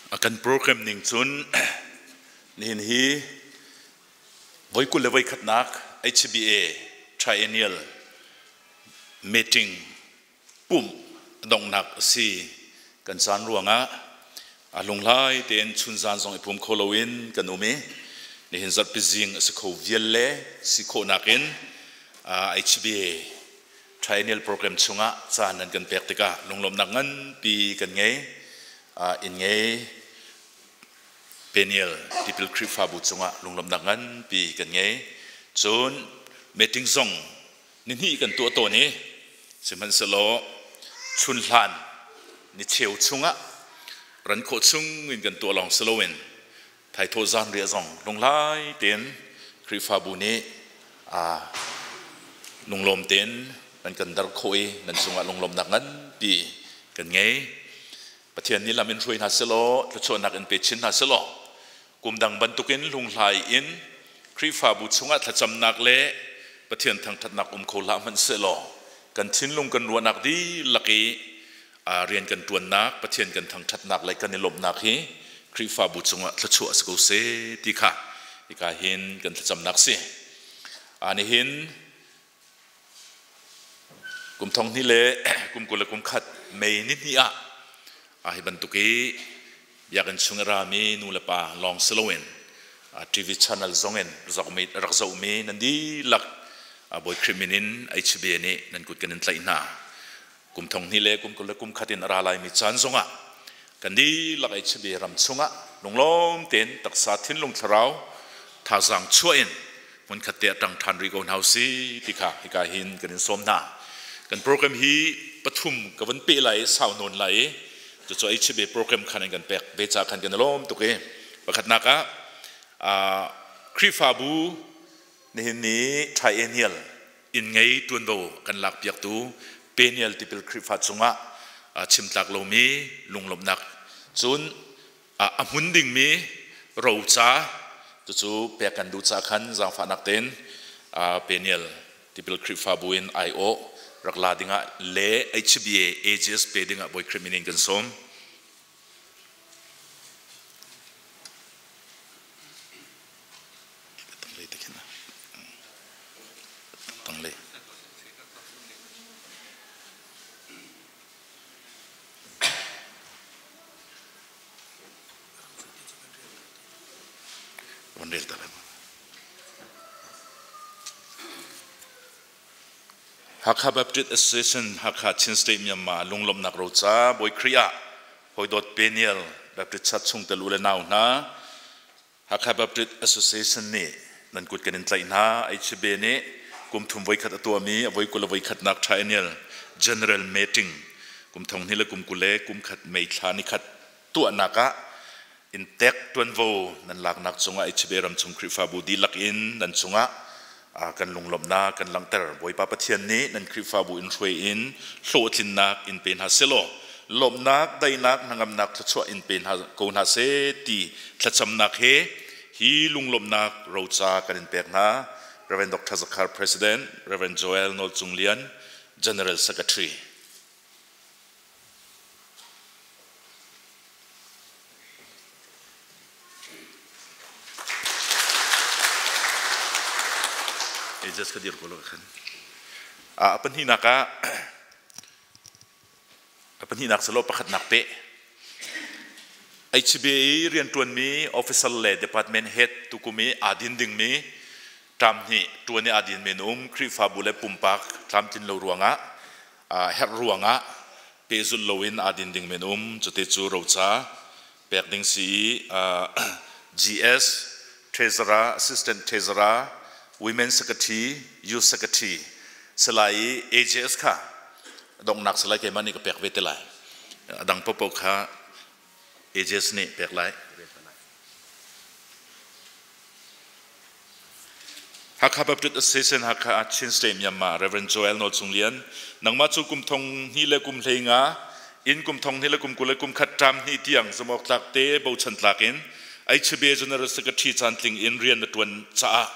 akan program ning chun nin hi voikul le voi khatnak HBA triennial meeting pum dong nak si kan san ruanga alung lai ten chun zan zong ipum kholowin kan umi ni hin zat pizing se kho vielle si kho nakin HBA triennial program chunga chanan kan pek tika lunglom nangan pi kan nge in nge Peniel tipil krip fabu chunga lunglom nangan pi kan nge chun meeting zong nin hi kan to ni siman selo chun hlan ni cheu chunga ran kho chung in kan to long slowen thai tho zan ria zong long lai ten krip fabu ni lunglom ten kan dar khoi nan chunga lunglom nangan pi kan nge pathian ni lamin ruin ha selo tlo nak en pe chin ha selo kumdang bantukin lunglai in krifa bu chunga thacham nak le pathian thang that nak khola man selo kan thin lung kan ruan nak di laki rian kan tuan nak pathian kan thang that nak le kan ni lom nak hi krifa bu chunga thchu asko se tikha ika hin kan thacham nak se ani hin kum thong ni le kum kula kum khat mei ni ni a hi bantuki yakan sungarami nulapa long slowen TV channel zongen rakzaumi nandi lak boy criminin HBA ni nan kut kanin tlaina kum thong ni le kum kula kum khatin aralai mi chan zonga kandi lak HBA ram chunga lunglom ten taksa thin lung tharau thazang chuain mun khatte tang than ri gon hausi tikha hika hin kanin somna kan program hi pathum kawan pe lai saunon lai cho HBA program khanin kan pek becha khan kan lom tuke pakhat naka krifabu ni triennial in ngai tunbo kan lak piak tu penial tipil krifa chunga chimtlak lomi lunglom nak chun amunding mi rocha chu pek kan du cha khan jang fa nak ten penial tipil krifabu in IO rakla dinga le HBA ages pe dinga boy criminal kan som tangle ondel talam Hakha Baptist Association Hakha Chin State Myanmar lunglom nak rocha boy kriya hoidot penial Baptist chat chung telule naw na Hakha Baptist Association ni nan kut kanin tlaina HBA ni kum thum voi khat atwa mi voi kula voi khat nak triennial general meeting kum thong ni le kum kule kum khat mei thani khat tu anaka in tek tuan vo nan lak nak chunga HBA ram chung krifa bu di lak in nan chunga kan lunglom na kan langter boy pa pathian ni nan krifa bu in roi in hlotin nak in pen ha selo lom nak dai nak nangam nak thachwa in pen ha ko na se ti thacham nak he hi lunglom nak rocha kan in pek na Reverend Dr. Zakar President Reverend Joel Nol Chunglian General Secretary just kadir ko lo kan apan hinak selo pakhat nak pe HBA rian tuan mi official le department head tukumi adin ding mi tam ni tuan ni adin menum krifa bule pumpak tam tin lo ruanga her ruanga pezul lowin adin ding menum chote chu rocha pek ding si GS treasurer assistant treasurer Women Secretary, Youth Secretary, selai AJS ka, dong nak selai ke mana ke pek vetelai, dang popok ka AJS ni pek lai. Hakha Baptist Association Hakha Chin State Myanmar Reverend Joel Nol Chunglian, nang macu kum thong hi le kum lenga, in kum thong hi le kum kule kum khatam hi tiang semok tlak te bau chan tlakin, HBA General Secretary chantling in rian tuan cha.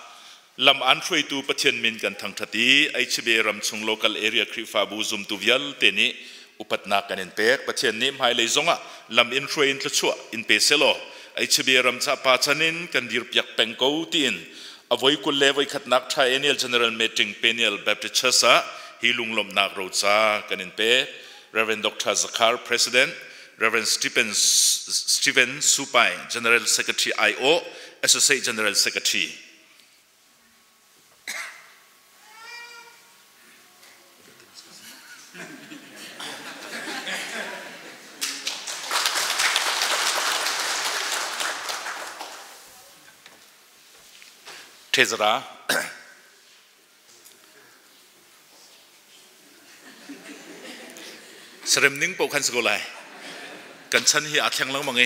Lam anfrei tu pathian min kan thang thati HBA ram chung local area krifa bu zum tu vial te ni อุปัตนากันอินเปกประเทศนี้หายเลยจงอ่ะลำอินทรีอินทชัวอินเปเซโลไอชเบียรำชาปาชันินกันดิรพยักเป็งกูตีนอวัยกุลเลวัยขัดนักไทยเนียลเจเนอเรลมีติ้งเป็นเนียลแบบที่เชสะฮิลุงลมนักรูซากันอินเป Reverend Dr. Zakar President Reverend Stephen Supai General Secretary IO Associate General Secretary Treasurer Seremning Pokan Sekolaiกันฉันที่อาเทียงแล้วมั้งไง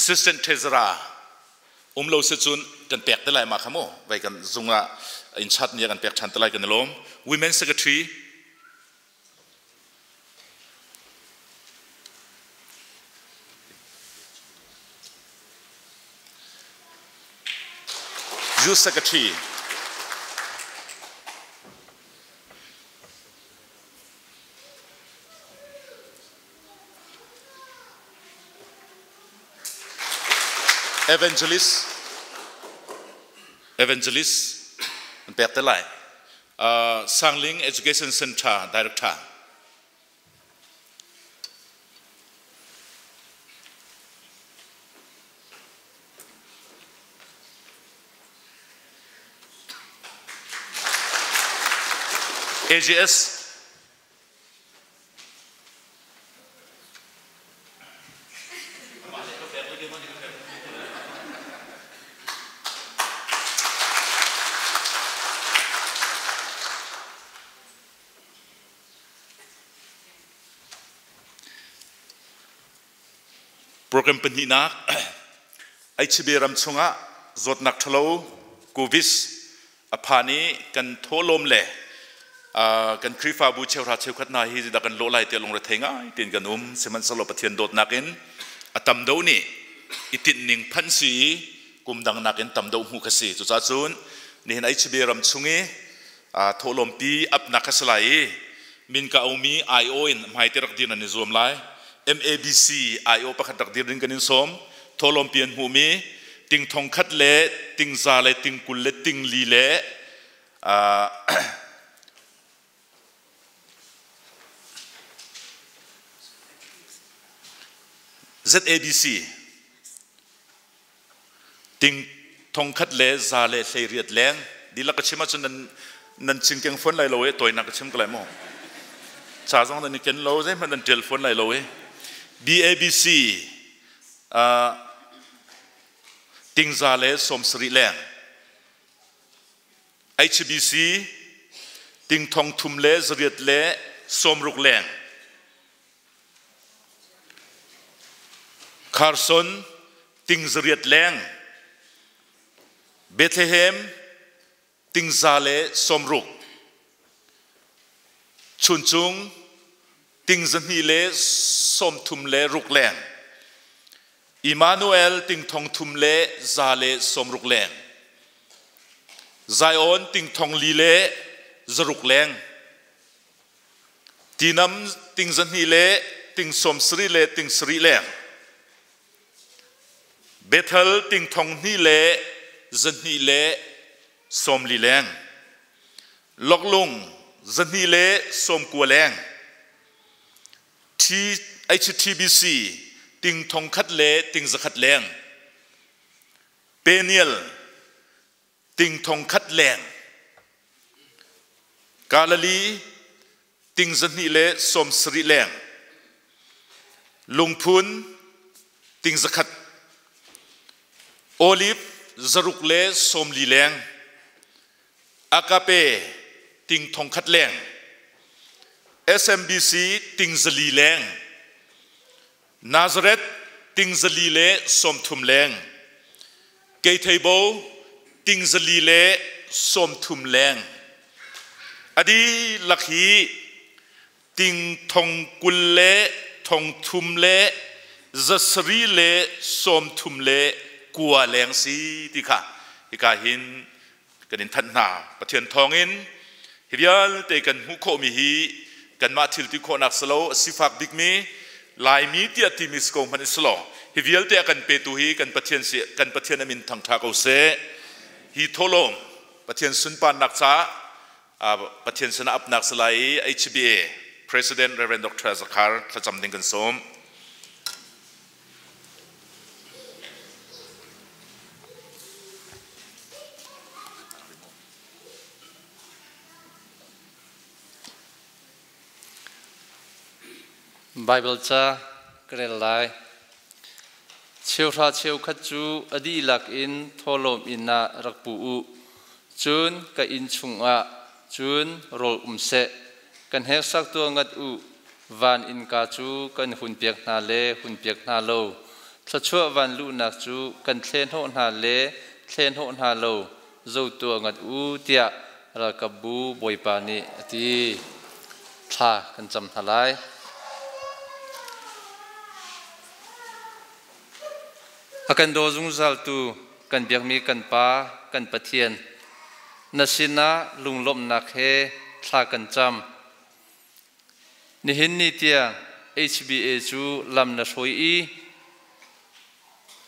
Assistant Treasurer เราเสียจุนกันเปียกได้ไรมาขโมยไปกันซุงละอินชัดเนี่ยกันเปียกชันได้ไรกันล้ม Women Secretary Youth Secretary Evangelist มันแปลกแต่ไรSangling Education Center Director AGS Program penhinak ICB ramchunga zotnak thalo Kuvis aphani kan tholom le kan krifa bu chewra chewkhat na hi da kan lolai te long rethenga tin kan seman salo pathian dot nakin atam do ni itin ning phansi kumdang nakin tam do hu khasi chu cha chun ni hin ICB ramchungi tholom pi ap nakaslai min ka umi IO in mai terak din ani zom lai MABC IO pakhat takdir din kanin som tholom pian humi ting thong khat le ting za le ting kul le ting li le ZABC ting thong khat le za le hlei leng dilak chima chun nan chingkeng phone lai lo e toy nak chim klai mo cha jong nan ken lo je man telephone lai lo e BABC ting za le som sri leng HBC ting thong thum le zriat le som ruk leng Carson ting zriat leng Bethlehem ting za le som ruk Chunchung ting zani le som thum le ruk leng Emmanuel ting thong thum le za le som ruk leng Zion ting thong li le zaruk leng Tinam ting zani le ting som sri le ting sri leng Bethel ting thong ni le zani le som li leng Loklung zani le som kwa leng HTBC ting thong khat le ting zakhat leng Peniel ting thong khat leng Galali ting zani le som sri leng Lungphun ting zakhat Olive zaruk le som li leng Akape ting thong khat leng SMBC ting zali leng Nazareth ting zali le som thum leng Keithaibo ting zali le som thum leng Adi lakhi ting thong kul le thong thum le zasri le som thum le kwa leng si tika hin kanin than na pathian thongin ฮิวิลเตกันหุโคมิฮีกันมาทิลติโคนักสโลสิฟักดิกมีลายมีเตียติมิสโกมันสโลฮิวิลเตกันเปตุฮีกันปะเทียนเสียกันปะเทียนอามินทางทากเอาเซฮีโทลมปะเทียนสุนปานนักษาปะเทียนสนับนักสลาย HBA President Reverend Dr. Zakar ขจำดิ่งกันสมBible จ้ากระไรเชียวราเชียวขัดจูอดีลักอินทอลมอินนารักปูจูนกับอินชุงอาจูนโรลเสกันเฮสักตัวงัดวันอินกาจูกันหุ่นเปียกนาเลหุ่นเปียกนาโลถ้าชั่ววันลุนักจูกันเทนโหนาเลเทนโหนาโลเจ้าตัวงัดเตียรักบูบอยปานีที่ท่ากันจำทลายอากันโดจุงซัลตูกันเบียกมีกันป้ากันปะเทียนนัสินะลุงลมนักเฮทากันจำนิหินนิเตีย HBA จูลำนัชวยอี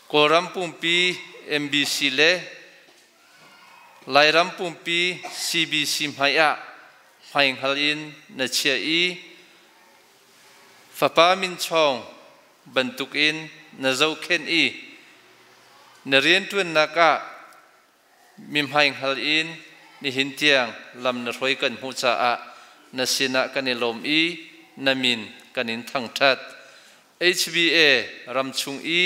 โกรัมปุ่มปี MBC เลไลรัมปุ่มปี CBC มายะไฮฮัลอินนัชเชียอีฟะปามินชองบรรทุกอินนัเจ้าเคนอีนเรียนตัวนักมิมไฮฮัลอินนิหินเตียงลำนรวยกันหูจ่าณสินะกันลมอีนามินกันอินทั้งทัด HBA รำชุงอี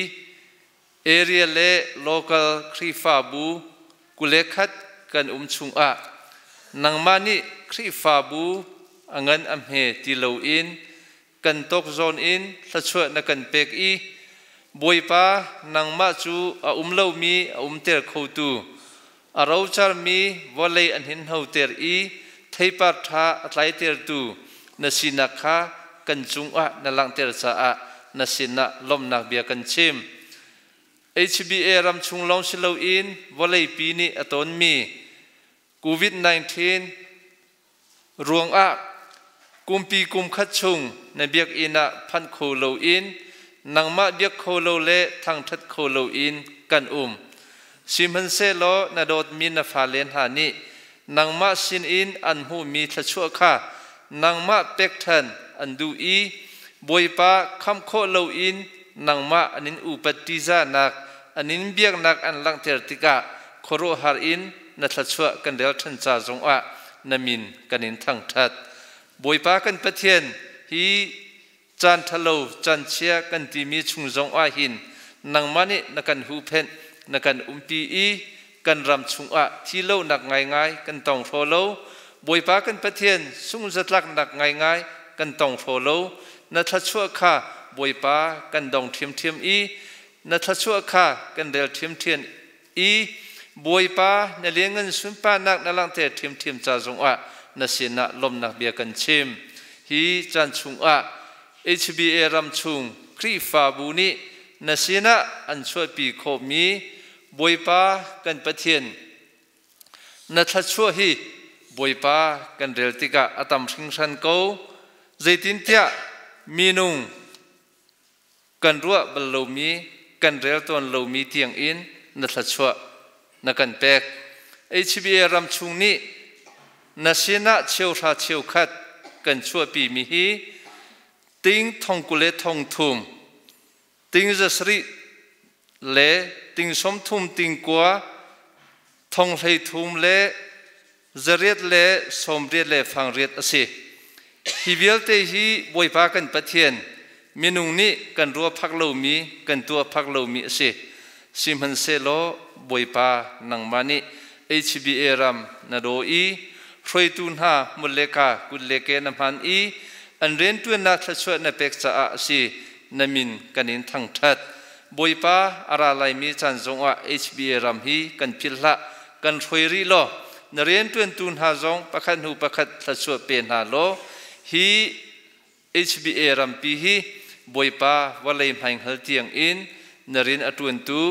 เอเรียเล local ครีฟาบูกุเลขัดกันชุงนังมานิครีฟาบูอังันอัมเฮติโลอินกันตกโซนอินทัชวนักันเปกอีบอยป้านังมาจูเล่ามีเตอร์เขาตูเราจารมีวลัยอันหินเฮาเตอร์อีไทยปัตถาไตรเตอร์ตูนสินักข้ากันจุงนลังเตอร์จ้านสินะลมนักเบียกันชิม HBA รำชุงลองสิเลาอินวลัยปีนี้ตอนมีโควิด-19 รวงกุมปีกุมขัดชุงในเบียกอินะพันโคเลาอินนังมาเบียกโคโลเลทางทัดโคโลอินกันซิมันเซโลนาโดดมินฟาเลนหานีนังมาสินอินอันหูมีทัชวค่านังมาเป็กทันอันดูอีบอยปาคำโคโลอินนังมาอันนินอุปติจานักอันนินเบียกนักอันลังเทอร์ติกาโคโรฮาร์อินนัทัชวกันเดลทันจาจงนามินกันนินทางทัดบอยปากันปะเทียนฮีจันทโลจันเชียกันที่มีชุงจงหินนังมันนี่นักันหูเพนนักันปีอีกันรำชุงที่โลนักง่ายกันต้องโฟโลบอยปากันปะเทียนสุงจัดลักนักง่ายกันต้องโฟโลนัทชั่วข้าบอยปากันดองเทียมอีนัทชั่วข้ากันเดลเทียมอีบอยปาในเลี้ยงเงินสุนปานักนลังเตเทียมจ่าจงนัสินะลมนักเบียกันชิมฮีจันชุงHBA รำชุงครีฟาบูนีนสินะอันช่วยปีโคมีบอยปากันปะเทียนนัทชั่วฮีบอยปากันเดลติกาอัตมสิงชันโกเจตินเตียมีนุงกันรัวบลลูมีกันเรลตอนลูมีเตียงอินนัทชั่วนักันเปก HBA รำชุงนี้นสินะเชียวราเชียวขัดกันช่วยปีมีฮีติงทองกุเลทองทุมติงจะสริเลติงสมทุมติงกัวทองไหทุมเลจะเรียดเลสมเรียดเลฟังเรียดสิฮิเวลเตฮีบอยปากันปะเทียนเมนุงนี้กันรัวพักโลมีกันตัวพักโลมีสิซิมันเซโลบอยปานังมานี HBA รัมนาโดอีฟรอยตุนหามุลเลกากุลเลเกนมันอีอันเรียนตัวนักทัศวนักเปกษาสินามินกันอินทั้งทัดบอยปาอาราไลมีจันจงHBA รัมฮีกันพิลละกันฟอยรีโลนเรียนตัวตุนหาจงประคันหูประคัดทัศวเป็นหาโลฮี HBA รัมปีฮีบอยปาวลัยไม่หัลเตียงอินนเรียนอตุนตู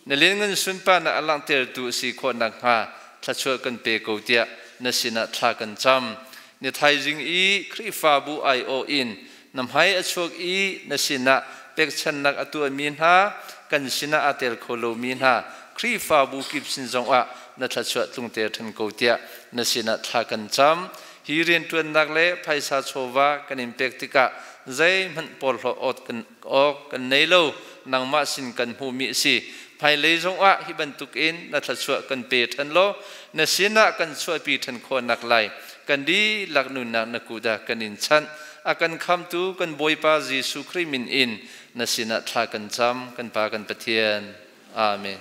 นเรียนเงินสุนปานะอลังเตอร์ตูสิคนนักหาทัศวกันเปกเอาเตีย นสินะทากันจำเนี่ยไทยจิงอีคริฟาบูไอโออินนำให้อชวกอีนสินะเป็กชันนักอตัวมีนฮากันสินะอาเตลโคโลมีนฮาคริฟาบูกิบสินจงอะนัทชวตุงเตทันโกเตียนสินะทากันจำฮีเรียนตัวนักเล่ไพศาลโชวากันอิมเป็กติกะใจมันปอลอดกันออกกันในโลนังมาสินกันหูมิสิภายเลยจงอะฮิบันตุกอินนัทชวกันเปทันโลนสินะกันช่วยปีทันคนนักไลกันดีหลักนุนนักกูดากันอินชันอากันคำตูกันบอยปาจิสุคริมินอินนสินะทากันจำกันปากันปะเทียนอาเมน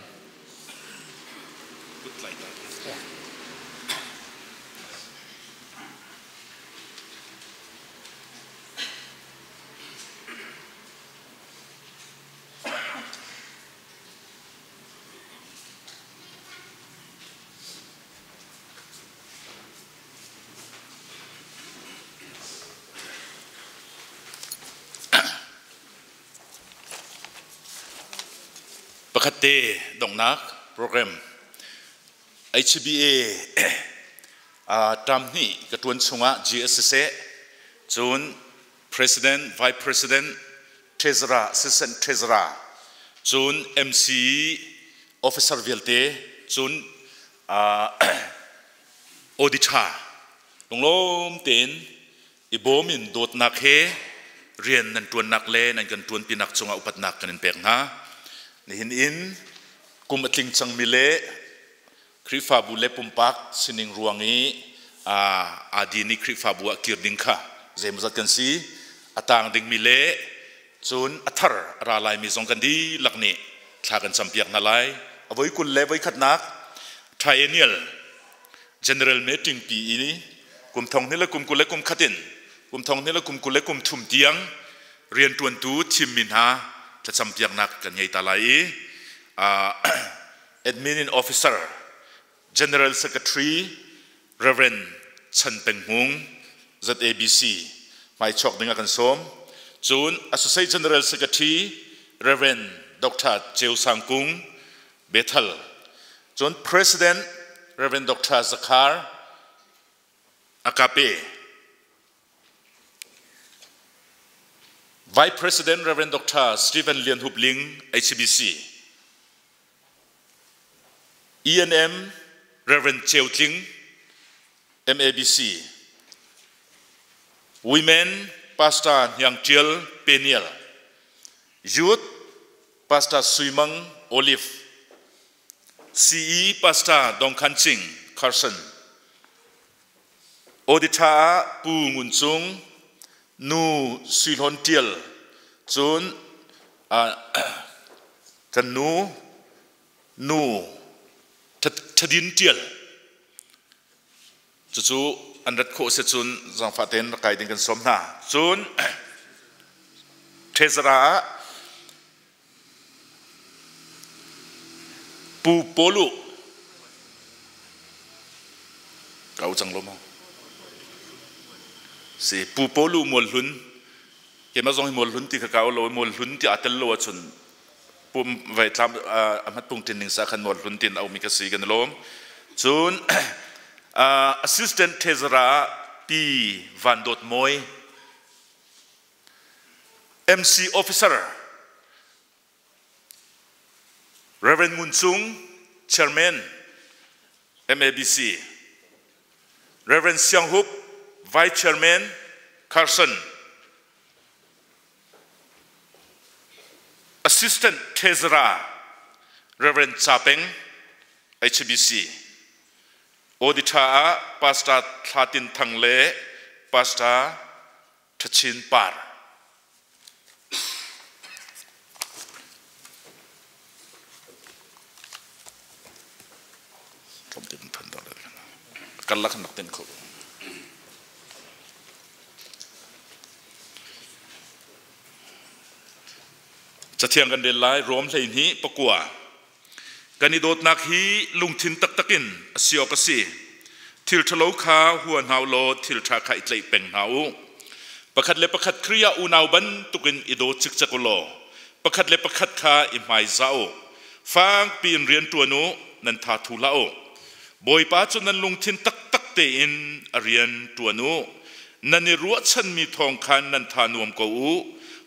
ปกติดงนักโปรแกรม HBA ตามนี้กระทรวงสงฆ์ GSC จูน President Vice President Treasurer Assistant Treasurer จูน MC Officer VLT จูนAuditor ลงล้มเต็นอีโบมินโดดนักเฮเรียนนันตัวนักเล่นันกันตัวปีนักสงฆ์อุปนักกันเป็นนะนี่หินอินกุมอติงจังมิเลคริฟาบุเลปุ่มปักสินิงรวงนี้อาดีนิคริฟาบุอกิรดิงค่ะเจมส์กันซีอาตางดิงมิเลจูนอัทรราลายมีสองกันดีหลักนี้ทากันจำเปียกนาลายเอาไว้กุลเล่ไว้ขัดนักไทรเนียล General Meeting ปีนี้กุมทองนี่ละกุมกุลเล่กุมขัดินกุมทองนี่ละกุมกุลเล่กุมทุ่มเตียงเรียนตวนตูทิมมินฮาจะจำเปียกนักกันยัยตาไลAdmin Officer General Secretary Reverend Chen Peng Hung ZABC ไม่ชอกดึงกันสมจูน Associate General Secretary Reverend Dr. เจวสังกุงเบทัลจูน President Reverend Dr. Zakar Akape Vice President Reverend Dr. Stephen Lian Hupling HBC ENM Reverend Cheo Ting MABC Women Pastor Yang Jiel Peniel Youth Pastor Suimang Olive CE Pastor Dong Kan Ching Carson Auditor Pu Ngun Chung Nu Suilhon Tiel Chun Kan Nuทัดินเตียลจู่ๆอันรัดโคเสจุนจังฟาเตนไกดึงกันสมนาจุนเทสราปูโปลุเก่าจังลมสิปูโปลุมวลหุนเกี่ยมาส่งให้มวลหุนที่เขาเอาโลมวลหุนที่อัตโลชนปุ่มไว้ทำมัดปุ่งตินหนึ่งสาขันหมดลุ้นตินเอามีกษีกันล้มจูนAssistant Treasurer ปีวันโดดมวย MC Officer Reverend Ngun Chung Chairman MABC Reverend Siang Hup Vice Chairman Carson Assistant Treasurer Reverend Chapeng HBC Auditor Pastor Thatin Thangle Pastor Thachin Parกันลักนักเต้นเขาจะเที่ยงกันเดลไลรวมเลยนี้ปกัวกันนิโดดนักฮีลุงทินตักตักินเสียวกษีทิลทะลุขาหัวหาวโลทิลทาขาอิตเลยเป็งหาวประคัดเล็บประคัดเครียอุณาวบันตุกินอิโดจิกจักโลประคัดเล็บประคัดขาอิมไมซาโอฟังปีนเรียนตัวนู้นันทาทูลาโอบอยป้าจนนันลุงทินตักตัก เตอินเรียนตัวนูนันรัวชันมีทองคันนันทานวมกู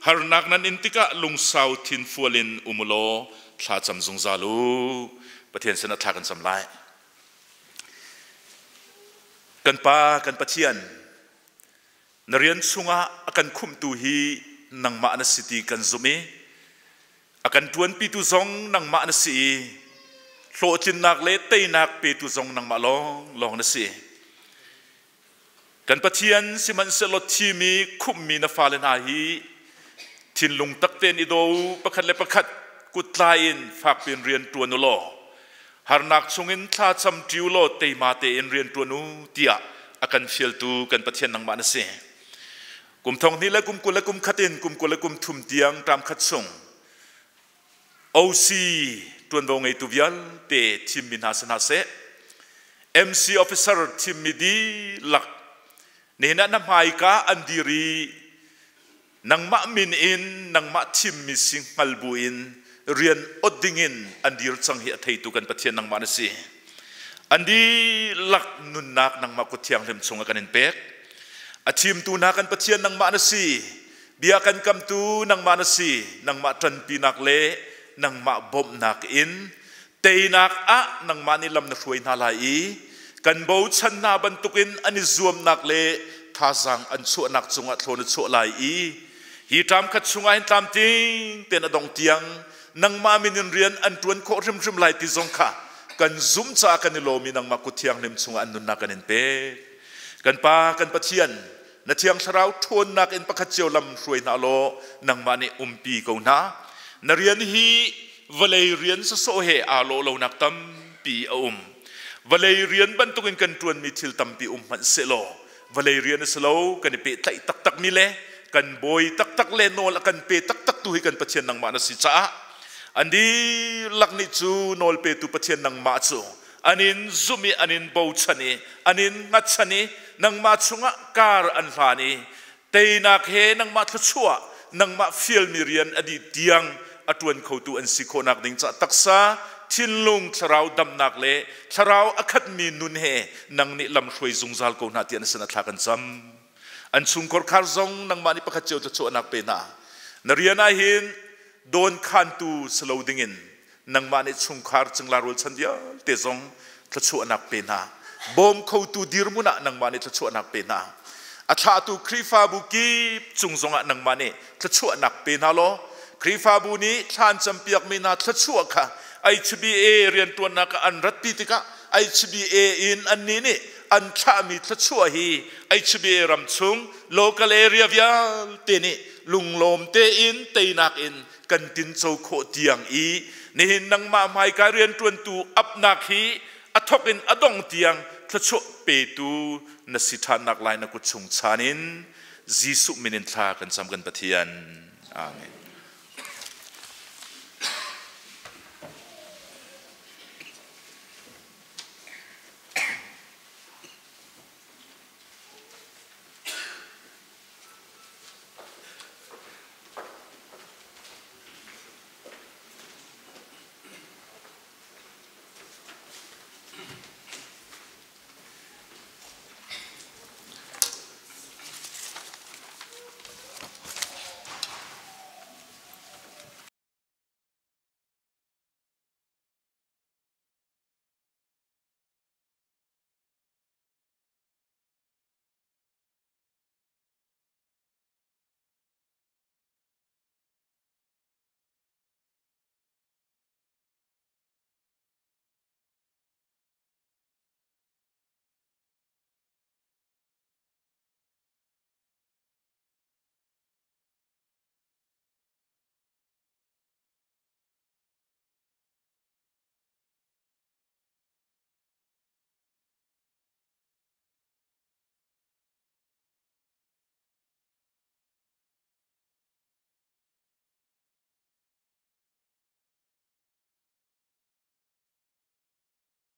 ฮาร์นักนันอินติกะลุงสาวทินฟัวลินอุมโลทลาจำจงซาลูประเทศสนับทากันสำลายกันปากันปะเทียนนเรียนสุงะกันคุมตูฮีนังมาอันสิติกันซุมีกันทวนปีตุซองนังมาอันสีโลจินนักเล่เตนักปีตุซองนังมาลองนัสีกันปะเทียนสิมันเสลดทีมีคุมมีนฟาเลนาฮีทินลุงตักเตนอิโดประคัดเลประคัดกุตลายินฝากเป็นเรียนตัวนุโลฮาร์นักชงอินท่าจำจิวโลเตมาเตอินเรียนตัวนูเตียกันเฟลตูกันปะเทียนนังมาอันสีกุมทองนี้และกุมกุลและกุมขัดินกุมกุลและกุมทุมเตียงตามขัดส่งโอซีตัวนดงไอตุวิลเตทีมมินาสนาเซเอ็มซีออฟฟิเซอร์ทีมมิดีหลักนี่นะน้ำหายกาอันดีรีนังมะมินอินนังมะทีมมิสิงฮัลบูอินเรียนอดดิงินอันดีรจังเฮียไทยตุกันปะเทียนนังมาเนสีอันดีหลักนุนนักนังมากุเทียงเล่มส่งกันinเป็กอาทีมตูนักกันปะเทียนนังมาเนสีเบียกันกำตูนังมาเนสีนังมาจันปีนักเล่นังมาบ่มนักอินเตยนักนังมานิลำนักช่วยนาลายกันบ่ชันนาบรรทุกินอันนี้รวมนักเล่ท่าสังอันชั่วนักจงอัดโลนชั่วลายฮีตามขัดชงไอ้ตามติงเต็นอดองเตียงนังมามินเรียนอันตวนโคริมริมลายติจงค่ะกันซุ่มจากกันนิโลมีนังมากุเทียงเล่มชงอันนุนนักกันเป็กกันปากันปะเทียนนาเทียงสราวทวนนักอินปะขัดเจียวลำช่วยนาโลนังมาในปีเกาหน้านเรียนฮีวลัยเรียนสโซเฮอาโลโลนักตัมปีวลัยเรียนบรรทุกกันตวนมีทิลตัมปีมันเซโลวลัยเรียนสโลกันเปไตตักมิเลกันบอยตักเลนโนลกันเปตักตุให้กันปะเทียนนังมานาสิจ้าอันนี้ลักนิจูโนลเปตุปะเทียนนังมาจูอันนี้ซุมีอันนี้บูชนีอันนี้งัดชนีนังมาชุงะการอันฟานีเตยนักเฮนังมาทชัวนังมาฟิลมิเรียนอดีตเตียงอตวนเขาตัวอันสิโคนักดิ่งจะตักษาทินลุงชราวดำนักเล่ชราวอคัดมีนุนเฮนังนิลำช่วยจุงซัลโกนาเตียนสนัดทากันซ้ำอันชุงคอร์คาร์ซงนังมานิปะขัดเจียวจะโจนักเปน่านเรียนอาหินโดนขันตูสโลดิ่งินนังมานิชุงคาร์จึงลารุลชันเดียเตซงจะโจนักเปน่าบอมเขาตูดิรมุนะนังมานิจะโจนักเปน่าอาชาตูครีฟาบุกีจุงซงะนังมานิจะโจนักเปน่าโลครีฟาบุนี้ชานจำเปียกมีนาทัชวค่ะ HBA เรียนตัวนักอันรัตติติกะ HBA อินอันนี้นี่อันชามีทัชวฮี HBA รำชุง local area วิลเตนี่ลุงลมเตอินเตนักอินกันตินโซโคเตียงนี่นังมาไม่การเรียนตัวตูอับนักฮีอัทกินอดองเตียงทัชวเปตูนสิทานักไลนักกุชงชานินจีสุมินินทากันสำกันปะเทียนอาเมน